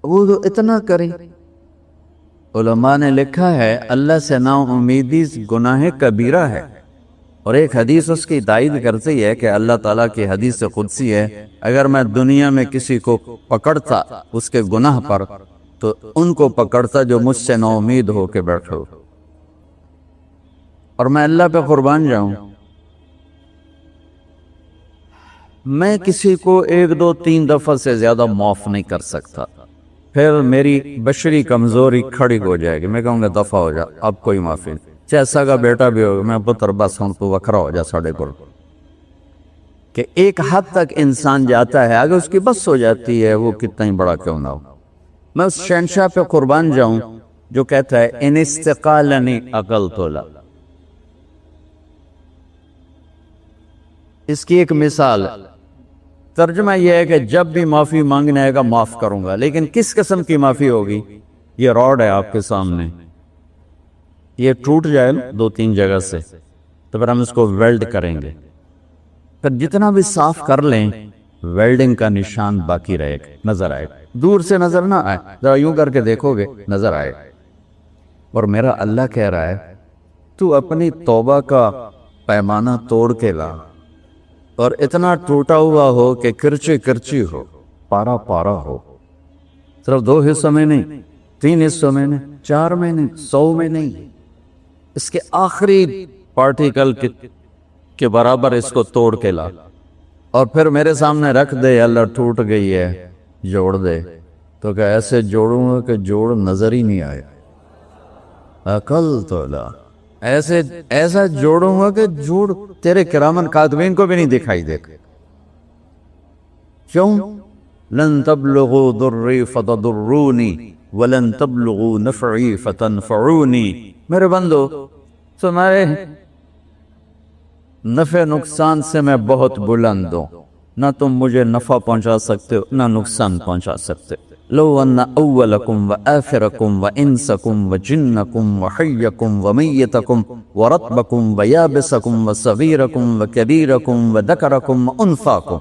وہ تو اتنا کریں۔ علماء نے لکھا ہے اللہ سے نا امیدی گناہ کبیرہ ہے، اور ایک حدیث اس کی تائید کرتی ہے کہ اللہ تعالیٰ کی حدیث قدسی ہے، اگر میں دنیا میں کسی کو پکڑتا اس کے گناہ پر تو ان کو پکڑتا جو مجھ سے نا امید ہو کے بیٹھو، اور میں اللہ پہ قربان جاؤں، میں کسی کو 1 2 3 دفعہ سے زیادہ معاف نہیں کر سکتا، پھر میری بشری کمزوری کھڑی ہو جائے گی، میں کہوں گا دفعہ ہو جا، اب کوئی معافی نہیں، چیسا کا بیٹا بھی ہوگا، میں پتر بس ہوں تو وکھرا ہو جا ساڑھے کو، کہ ایک حد تک انسان جاتا ہے، اگر اس کی بس ہو جاتی ہے وہ کتنا ہی بڑا کیوں نہ ہو۔ میں اس شہنشاہ پہ قربان جاؤں جو کہتا ہے ان استقالنی عقلت له۔ اس کی ایک مثال، ترجمہ یہ ہے کہ جب بھی معافی مانگنے آئے گا معاف کروں گا، لیکن کس قسم کی معافی ہوگی؟ یہ راڈ ہے آپ کے سامنے، یہ ٹوٹ جائے 2 3 جگہ سے تو پھر ہم اس کو ویلڈ کریں گے، پھر جتنا بھی صاف کر لیں ویلڈنگ کا نشان باقی رہے گا، نظر آئے گا، دور سے نظر نہ آئے، ذرا یوں کر کے دیکھو گے نظر آئے گا۔ اور میرا اللہ کہہ رہا ہے تو اپنی توبہ کا پیمانہ توڑ کے لا، اور اتنا ٹوٹا ہوا ہو کہ کرچی کرچی ہو، پارا پارا ہو، صرف 2 حصوں میں نہیں، 3 حصوں میں نہیں، 4 میں نہیں، 100 میں نہیں، اس کے آخری پارٹیکل کے برابر اس کو توڑ کے لا، اور پھر میرے سامنے رکھ دے، اللہ ٹوٹ گئی ہے جوڑ دے، تو کہ ایسے جوڑوں گا کہ جوڑ نظر ہی نہیں آئے، عقل تو لا، ایسا جوڑوں گا کہ جوڑ تیرے کرامن کاتبین کو بھی نہیں دکھائی دے۔ کیوں؟ لن تبلغوا ضری فتضرونی ولن تبلغوا نفعی فتنفعونی، میرے بندو تمہارے نفع نقصان سے میں بہت بلند ہوں، نہ تم مجھے نفع پہنچا سکتے ہو نہ نقصان پہنچا سکتے ہو۔ لو ان اولکم وآخرکم وانسکم وجنکم وحیکم ومیتکم ورطبکم ویابسکم وصغیرکم وکبیرکم وذکرکم وانثاکم،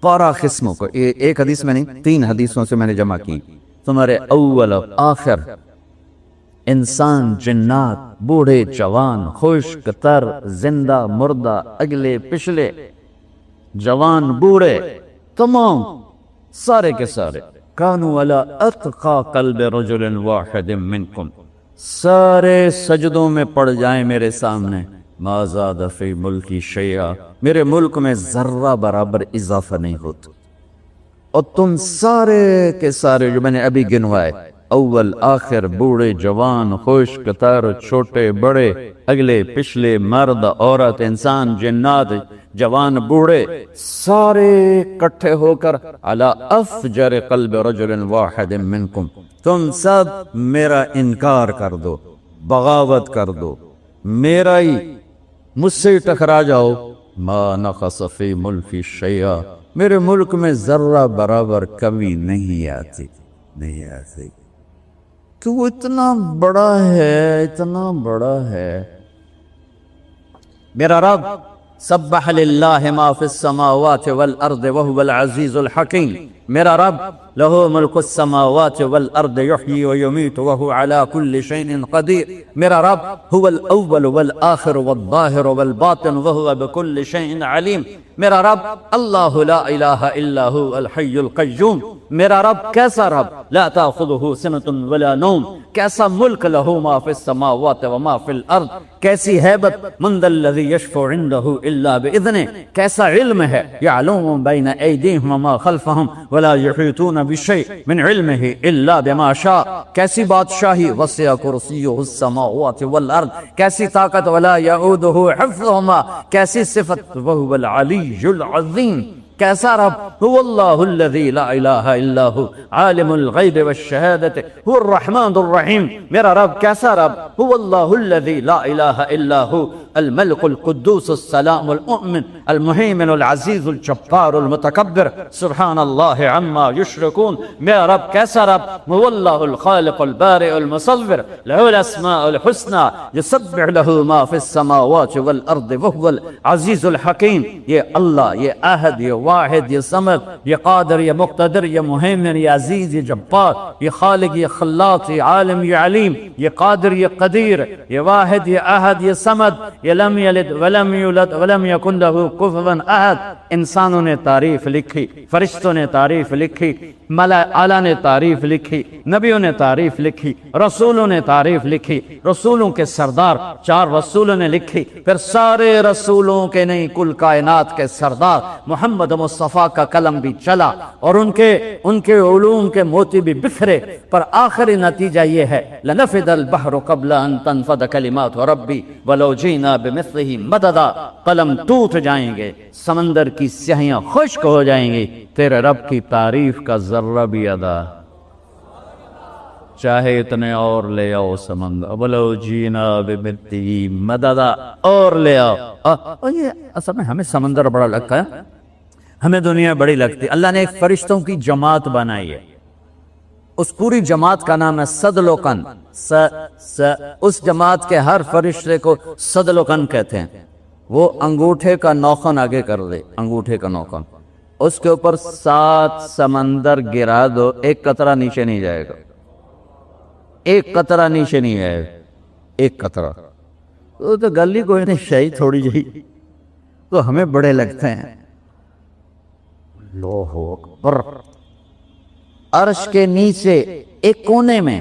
12 قسموں کو ایک حدیث میں نہیں 3 حدیثوں سے میں نے جمع کی، تمہارے اول آخر، انسان، جنات، بوڑھے جوان، خشک تر، زندہ مردہ، اگلے پچھلے، جوان بوڑھے، تمام سارے کے سارے، کانوا علی اتقى قلب رجل واحد منکم، سارے سجدوں میں پڑ جائیں میرے سامنے، ما زاد فی ملکی شیئا، میرے ملک میں ذرہ برابر اضافہ نہیں ہوتا، اور تم سارے کے سارے جو میں نے ابھی گنوائے، اول آخر، بوڑھے جوان، خشک تر، چھوٹے بڑے، اگلے پچھلے، مرد عورت، انسان جنات، جوان بوڑھے، سارے اکٹھے ہو کر علی افجر قلب رجل واحد منکم، تم سب میرا انکار کر دو، بغاوت کر دو، میرا ہی مجھ سے ٹکرا جاؤ، ما نقص فی ملکی شیئا، میرے ملک میں ذرہ برابر کمی نہیں آتی، نہیں آتی، کہ وہ اتنا بڑا ہے، اتنا بڑا ہے۔ میرا رب سبح للہ ما فی السماوات والارض وهو العزیز الحکیم، میرا رب لہ ملک السماوات والارض یحیی ویمیت وهو علی کل شیء قدیر، میرا رب هو الاول والآخر والظاہر والباطن وهو بكل شیء علیم، میرا رب اللہ لا الہ الا هو الحی القیوم، میرا رب کیسا رب، لا تاخذہ سنۃ ولا نوم، کیسا ملک لہ ما فی السماوات وما فی الارض، کیسی ہیبت، من ذا الذی یشفع عندہ الا باذنہ، کیسا علم ہے، یعلم بین ایدیہم وما خلفہم ولا یحیطون بشیء من علمہ الا بما شاء، کیسی بادشاہی، وسع کرسیہ السماوات والارض، کیسی طاقت، ولا یعودہ حفظہما، کیسی صفت، وہو العلی العظیم، کیسا رب، هو اللہ الذی لا الہ الا ہو عالم الغیب والشہادت هو الرحمن الرحیم، میرا رب کیسا رب، هو اللہ الذی لا الہ الا ہو الملك القدوس السلام المؤمن المهيمن العزيز الجبار المتكبر سبحان الله عما يشركون. میرا رب کیسا رب؟ هو الله الخالق البارئ المصور له الاسماء الحسنى يسبح له ما في السماوات والارض وهو العزيز الحكيم. یہ اللہ، یہ احد، یہ واحد، یہ صمد، یہ قادر، یہ مقتدر، یہ مہیمن، یہ عزیز، یہ جبار، یہ خالق، یہ خلاق، یہ عالم، یہ علیم، یہ قادر، یہ قدیر، یہ واحد، یہ احد، یہ صمد، یہ لم یلد ولم یولد ولم یکن له کفوا احد. انسانوں نے تعریف لکھی، فرشتوں نے تعریف لکھی، اعلیٰ نے تعریف لکھی، نبیوں نے تعریف لکھی، رسولوں نے تعریف لکھی، رسولوں کے سردار 4 رسولوں نے لکھی، پھر سارے رسولوں کے نہیں کل کائنات کے سردار محمد مصطفیٰ کا قلم بھی چلا اور ان کے علوم کے موتی بھی بکھرے، پر آخری نتیجہ یہ ہے لنفد البحر قبل ان تنفد کلمات ربی ولو جینا بمثلہ مددا. قلم ٹوٹ جائیں گے، سمندر کی سیاہیاں خشک ہو جائیں گی، تیرے رب کی تعریف کا ذرہ بھی ادا. چاہے اتنے اور لے آؤ سمندر، ولو جینا بمثلہ مددا، اور لے آؤ. اور یہ اصل میں ہمیں سمندر بڑا لگتا ہے، ہمیں دنیا بڑی لگتی. اللہ نے ایک فرشتوں کی جماعت بنائی ہے، اس پوری جماعت کا نام ہے صدلقن. اس جماعت کے ہر فرشتے کو صدلقن کہتے ہیں. وہ انگوٹھے کا نوخن آگے کر دے، انگوٹھے کا نوخن، اس کے اوپر 7 سمندر گرا دو، ایک قطرہ نیچے نہیں جائے گا، ایک قطرہ نیچے نہیں آئے گا، ایک قطرہ. تو گلی کوئی نہیں، شہی تھوڑی جہی، تو ہمیں بڑے لگتے ہیں. اللہ اکبر. عرش کے نیچے ایک کونے میں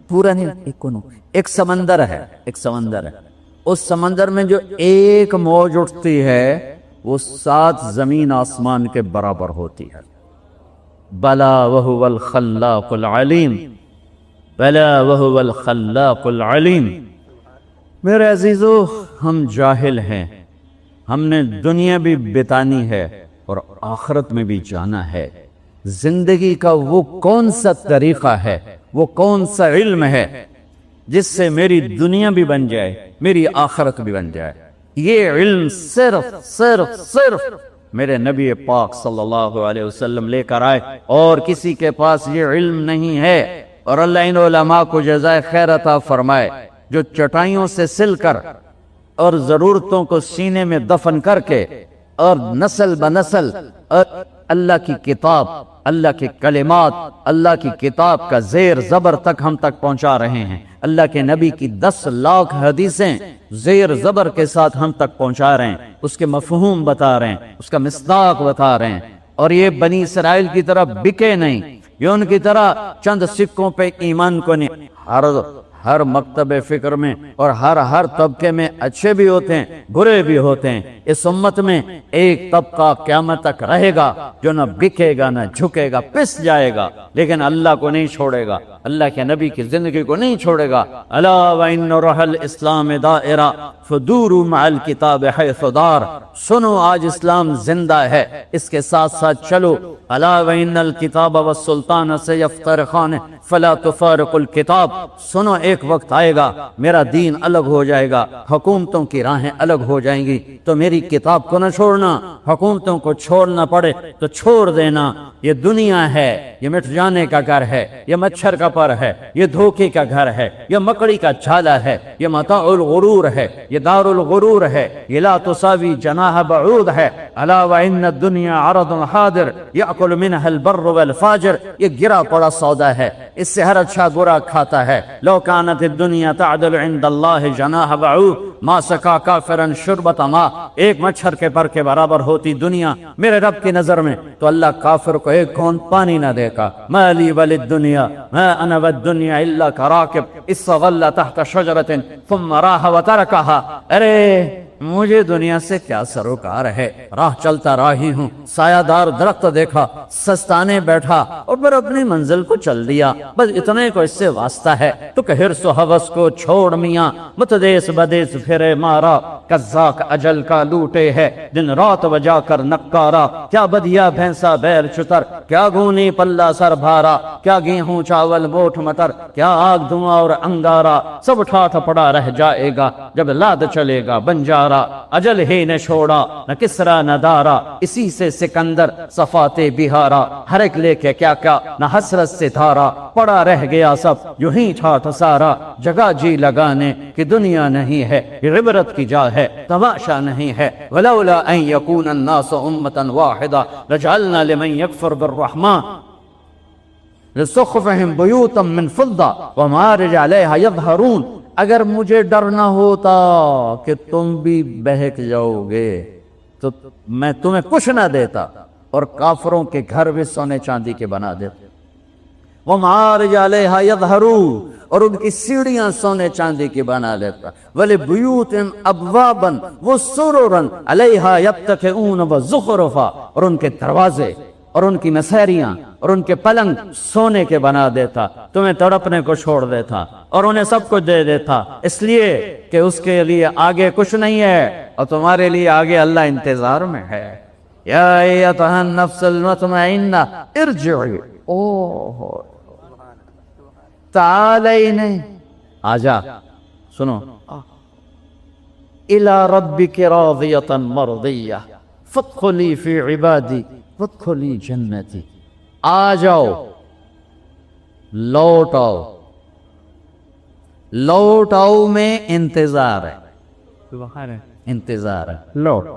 پورا نہیں، ایک کونے ایک سمندر ہے، ایک سمندر ہے. اس سمندر میں جو ایک موج اٹھتی ہے وہ 7 زمین آسمان کے برابر ہوتی ہے. بلا وہو الخلاق العلیم، بلا وہو الخلاق العلیم. میرے عزیزو، ہم جاہل ہیں، ہم نے دنیا بھی بتانی ہے اور آخرت میں بھی جانا ہے. زندگی کا وہ کون سا طریقہ ہے، وہ کون سا علم ہے جس سے میری دنیا بھی بن جائے، میری آخرت بھی بن جائے. یہ علم صرف میرے نبی پاک صلی اللہ علیہ وسلم لے کر آئے، اور کسی کے پاس یہ علم نہیں ہے. اور اللہ ان علماء کو جزائے خیر عطا فرمائے جو چٹائیوں سے سل کر اور ضرورتوں کو سینے میں دفن کر کے اور نسل بنسل اللہ کی کتاب، اللہ کے کلمات، اللہ کی کتاب کا زیر زبر تک ہم تک پہنچا رہے ہیں. اللہ کے نبی کی 10 لاکھ حدیثیں زیر زبر کے ساتھ ہم تک پہنچا رہے ہیں، اس کے مفہوم بتا رہے ہیں، اس کا مصداق بتا رہے ہیں. اور یہ بنی اسرائیل کی طرح بکے نہیں، یہ ان کی طرح چند سکوں پہ ایمان کو نہیں. ہر مکتب فکر میں اور ہر طبقے میں اچھے بھی ہوتے ہیں، برے بھی ہوتے ہیں. اس امت میں ایک طبقہ قیامت تک رہے گا جو نہ بکے گا نہ جھکے گا، پس جائے گا، لیکن اللہ کو نہیں چھوڑے گا، اللہ کے نبی کی زندگی کو نہیں چھوڑے گا. الا وان روح الاسلام دائرہ فدوروا مع الکتاب حیث دار. سنو، آج اسلام زندہ ہے، اس کے ساتھ ساتھ چلو. الا وان الکتاب والسلطان سیفترقان فلا تفارق الکتاب. سنو، ایک وقت آئے گا میرا دین الگ ہو جائے گا، حکومتوں کی راہیں الگ ہو جائیں گی، تو میری کتاب کو نہ چھوڑنا. حکومتوں کو چھوڑنا پڑے تو چھوڑ دینا. یہ دنیا ہے، یہ مٹ جانے کا گھر ہے، یہ مچھر کا پر ہے، یہ دھوکے کا گھر ہے، یہ مکڑی کا جھالا ہے، یہ متاع الغرور ہے، یہ دار الغرور ہے، یہ لا تساوی جناح بعود ہے. الا وان الدنیا عرض حاضر یاکل منها البر والفاجر. یہ گرا پڑا سودا ہے، اس سے ہر اچھا برا کھاتا ہے. لو كانت الدنيا تعدل عند الله جناح بعوض ما سقى كافرا شربة ماء. ایک مچھر کے پر کے برابر ہوتی دنیا میرے رب کی نظر میں، تو اللہ کافر کو ایک گھونٹ پانی نہ دے گا. ما لي وللدنيا ما انا والدنيا الا كراكب استظل تحت شجرة ثم راح وتركها. ارے مجھے دنیا سے کیا سروکار ہے، راہ چلتا راہی ہوں، سایہ دار درخت دیکھا، سستانے بیٹھا اور پھر اپنی منزل کو چل دیا، بس اتنے کو اس سے واسطہ ہے۔ تو کہ حرص و ہوس کو چھوڑ میاں، متدیس بدیس پھرے مارا، قزاق اجل کا لوٹے ہے دن رات بجا کر نکارا، کیا بدیا بھینسا بیل چتر، کیا گونی پلہ سر بھارا، کیا گیہوں چاول موٹھ مٹر، کیا آگ دھواں اور انگارا، سب ٹھاٹھ پڑا رہ جائے گا جب لاد چلے گا بنجارا، اجل ہی نے چھوڑا نہ کسرا نہ دارا، اسی سے سکندر صفات بہارا، ہر ایک لے کے کیا کیا نہ حسرت سے دھارا، پڑا رہ گیا سب یوں ہی ٹھاٹھ سارا، جگہ جی لگانے کی دنیا نہیں ہے، یہ عبرت کی جا ہے تماشا نہیں ہے۔ ولولا ان یکون الناس امتا واحدا لجعلنا لمن یکفر بالرحمن لسقفہم بیوتا من فضہ ومعارج علیہا یظہرون، اگر مجھے ڈر نہ ہوتا کہ تم بھی بہک جاؤ گے تو میں تمہیں کچھ نہ دیتا اور کافروں کے گھر بھی سونے چاندی کے بنا دیتا، وَمَعَارِجَ عَلَيْهَا يَظْهَرُونَ، اور ان کی سیڑھیاں سونے چاندی کی بنا لیتا، وَلِبُيُوتٍ أَبْوَابًا وَسُرُرًا عَلَيْهَا يَتَّكِئُونَ وَزُخْرُفًا، اور ان کے دروازے اور ان کی نسیریاں اور ان کے پلنگ سونے کے بنا دیتا، تمہیں تڑپنے کو چھوڑ دیتا اور انہیں سب کچھ دے دیتا، اس لیے کہ اس کے لیے آگے کچھ نہیں ہے اور تمہارے لیے آگے اللہ انتظار میں ہے۔ یا ایتھا النفس المطمئنہ ارجعی، تعالین، آجا سنو، الی ربک راضیۃ مرضیہ فادخلی فی عبادی وادخلی جنتی، آ جاؤ، لوٹ آؤ، لوٹ آؤ میں انتظار ہے، انتظار ہے، لوٹ